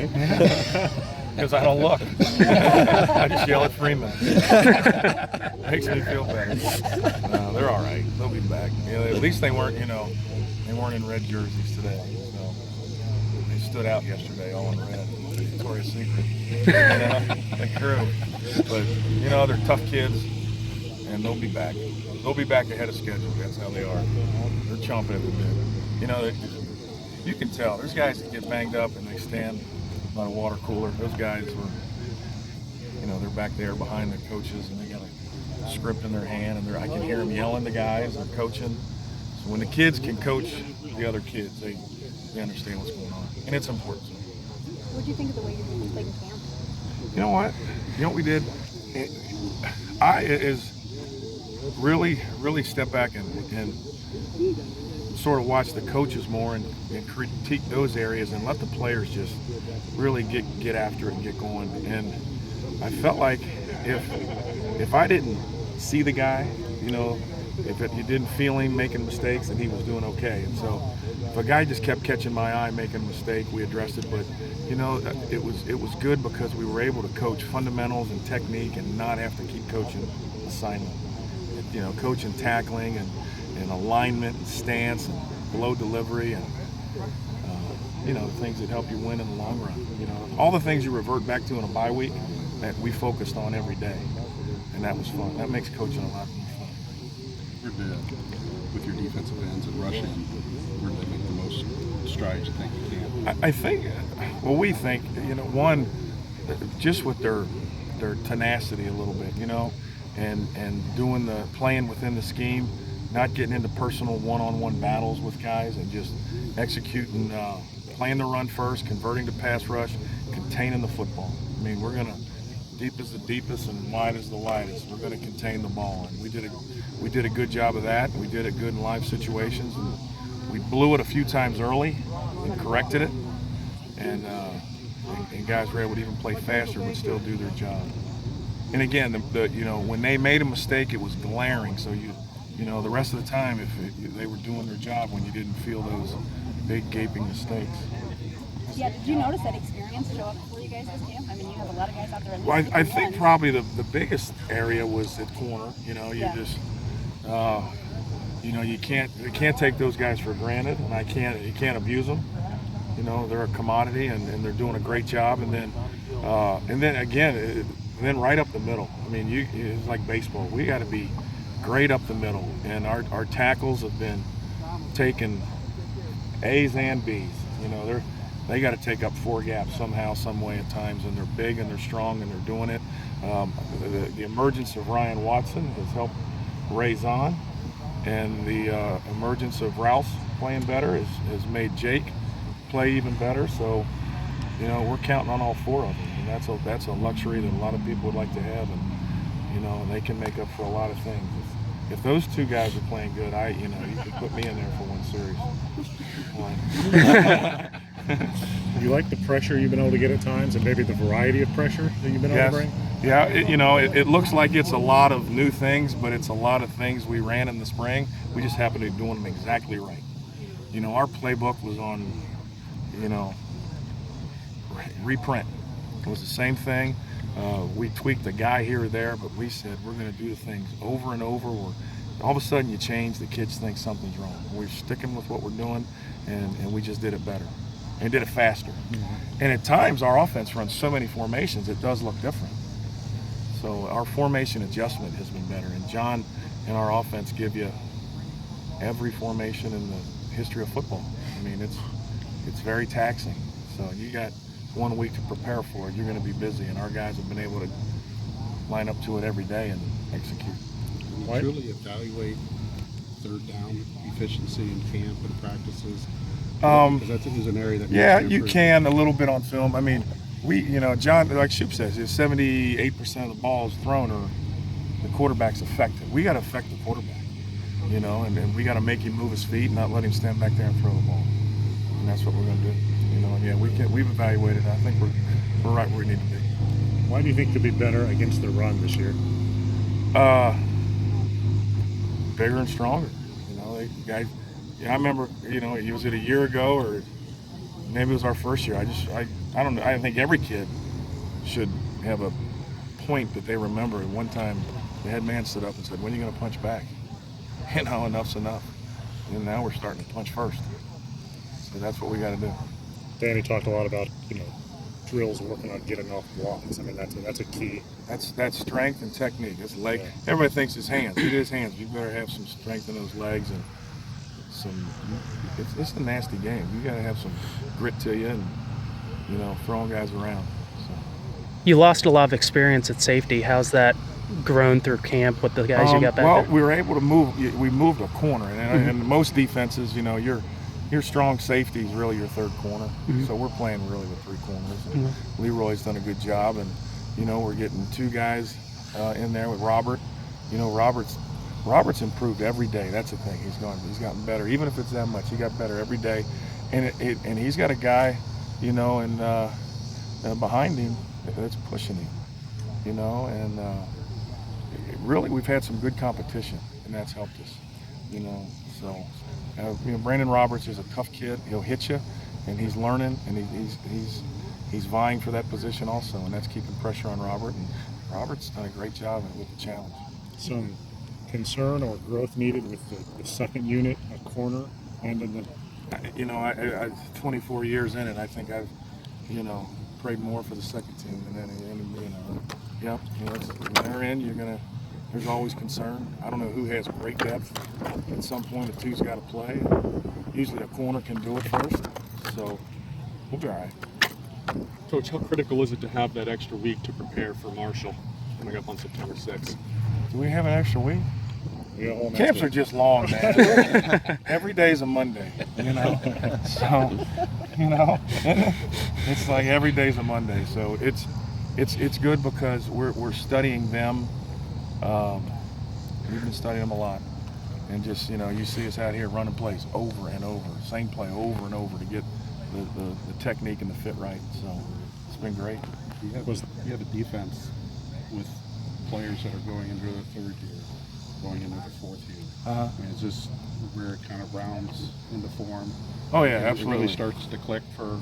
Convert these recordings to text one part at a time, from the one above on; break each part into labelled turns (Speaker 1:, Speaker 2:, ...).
Speaker 1: eh?
Speaker 2: Because I don't look. I just yell at Freeman. Makes me feel better. No, they're all right. They'll be back. You know, at least they weren't, they weren't in red jerseys today. So they stood out yesterday, all in red. Victoria's Secret. The crew. But they're tough kids, and they'll be back. They'll be back ahead of schedule. That's how they are. They're chomping at the bit. You can tell. There's guys that get banged up and they stand by a water cooler. Those guys were, they're back there behind the coaches and they got a script in their hand and I can hear them yelling to guys. They're coaching. So when the kids can coach the other kids, they understand what's going on, and it's important.
Speaker 3: What do you think of the way you played in camp?
Speaker 2: You know what? You know what we did? Is really step back and sort of watch the coaches more and critique those areas and let the players just really get after it and get going. And I felt like if I didn't see the guy, if you didn't feel him making mistakes, then he was doing okay. And so if a guy just kept catching my eye making a mistake, we addressed it. But it was good because we were able to coach fundamentals and technique and not have to keep coaching assignment. Coaching tackling and alignment and stance and blow delivery and the things that help you win in the long run. All the things you revert back to in a bye week that we focused on every day, and that was fun. That makes coaching a lot more fun.
Speaker 1: With your defensive ends and rushing, where do they make the most strides you think you can?
Speaker 2: I think, we think, one, just with their tenacity a little bit, and doing playing within the scheme, not getting into personal one-on-one battles with guys and just executing, playing the run first, converting to pass rush, containing the football. I mean, we're gonna, deep is the deepest and wide is the widest. We're gonna contain the ball, and we did a good job of that. We did it good in live situations, and we blew it a few times early and corrected it, and guys were able to even play faster but still do their job. And again, when they made a mistake, it was glaring. So the rest of the time, if they were doing their job when you didn't feel those big gaping mistakes.
Speaker 3: Yeah, did you notice that experience show up for you guys this camp? I mean, you have a lot of guys out there.
Speaker 2: Well, I think probably the biggest area was at corner. You can't take those guys for granted, and you can't abuse them. They're a commodity, and they're doing a great job. And then again, right up the middle. I mean, it's like baseball. We got to be great up the middle, and our tackles have been taking A's and B's. They got to take up 4 gaps somehow, some way at times, and they're big and they're strong and they're doing it. The emergence of Ryan Watson has helped raise on, and the emergence of Rouse playing better has made Jake play even better. So, we're counting on all 4 of them, and that's a luxury that a lot of people would like to have, and they can make up for a lot of things. If those 2 guys are playing good, you could put me in there for one series.
Speaker 4: You like the pressure you've been able to get at times, and maybe the variety of pressure that you've been able to bring?
Speaker 2: Yeah, it looks like it's a lot of new things, but it's a lot of things we ran in the spring. We just happen to be doing them exactly right. Our playbook was on, reprint. It was the same thing. We tweaked a guy here or there, but we said we're going to do the things over and over. All of a sudden you change, the kids think something's wrong. We're sticking with what we're doing, and we just did it better. And did it faster. Mm-hmm. And at times our offense runs so many formations, it does look different. So our formation adjustment has been better. And John and our offense give you every formation in the history of football. I mean, it's very taxing. So you got 1 week to prepare for it. You're going to be busy, and our guys have been able to line up to it every day and execute.
Speaker 1: Can you truly evaluate third down efficiency in camp and practices? Because that is an area that
Speaker 2: you can a little bit on film. I mean, John, like Shoop says, 78% of the balls thrown are the quarterback's affected. We got to affect the quarterback, and we got to make him move his feet, not let him stand back there and throw the ball. And that's what we're going to do. We've evaluated it. I think we're right where we need to be.
Speaker 4: Why do you think you'll be better against the run this year?
Speaker 2: Bigger and stronger. Guys. Yeah, I remember, was it a year ago or maybe it was our first year. I don't know. I think every kid should have a point that they remember. At one time, the head man stood up and said, "When are you going to punch back?" You know, enough's enough. And now we're starting to punch first. So that's what we got to do.
Speaker 4: Danny talked a lot about, drills working on getting off blocks. I mean, that's a key.
Speaker 2: That's strength and technique. It's leg.
Speaker 4: Yeah.
Speaker 2: Everybody thinks it's hands. It is hands. You better have some strength in those legs and some. It's a nasty game. You got to have some grit to you and throwing guys around. So.
Speaker 5: You lost a lot of experience at safety. How's that grown through camp with the guys you got back
Speaker 2: well,
Speaker 5: there?
Speaker 2: we were able to move. We moved a corner, and most defenses, your strong safety is really your third corner. So we're playing really with three corners. And Leroy's done a good job, and we're getting two guys in there with Robert. Robert's improved every day. That's the thing. He's gotten better, even if it's that much. He got better every day, and he's got a guy, and behind him that's pushing him, and really we've had some good competition, and that's helped us, So, Brandon Roberts is a tough kid. He'll hit you, and he's learning, and he's vying for that position also, and that's keeping pressure on Robert. And Robert's done a great job with the challenge.
Speaker 4: Some concern or growth needed with the second unit, a corner, and in the.
Speaker 2: I 24 years in it. I think I've, prayed more for the second team than any. Yep. When they're in, there's always concern. I don't know who has great depth. At some point, the two's got to play. Usually, a corner can do it first. So we'll be all right.
Speaker 6: Coach, how critical is it to have that extra week to prepare for Marshall coming up on September 6th?
Speaker 2: Do we have an extra week?
Speaker 4: Yeah, all next
Speaker 2: Camps
Speaker 4: week.
Speaker 2: are just long, man. Every day's a Monday, So, it's like every day's a Monday. So it's good because we're studying them. We've been studying them a lot, and just you see us out here running plays over and over, same play over and over to get the technique and the fit right. So it's been great.
Speaker 1: You have a defense with players that are going into the third year, going into the fourth year. I mean, is this where it kind of rounds into form?
Speaker 2: Oh yeah,
Speaker 1: and
Speaker 2: absolutely.
Speaker 1: It really starts to click for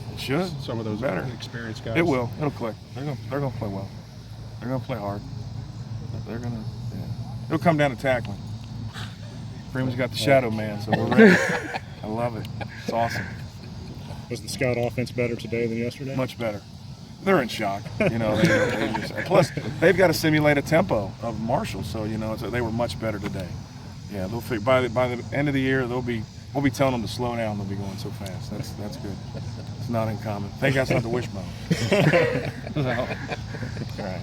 Speaker 1: some of those
Speaker 2: better
Speaker 1: experienced guys.
Speaker 2: It will. It'll click. They're gonna play well. They're gonna play hard. They're gonna. Yeah. It'll come down to tackling. Freeman's got the shadow man, so we're ready. I love it. It's awesome.
Speaker 4: Was the scout offense better today than yesterday?
Speaker 2: Much better. They're in shock. Plus, they've got to simulate a tempo of Marshall, so they were much better today. Yeah, they'll by the end of the year we'll be telling them to slow down. They'll be going so fast. That's good. It's not uncommon. Thank God it's not the wishbone. All right.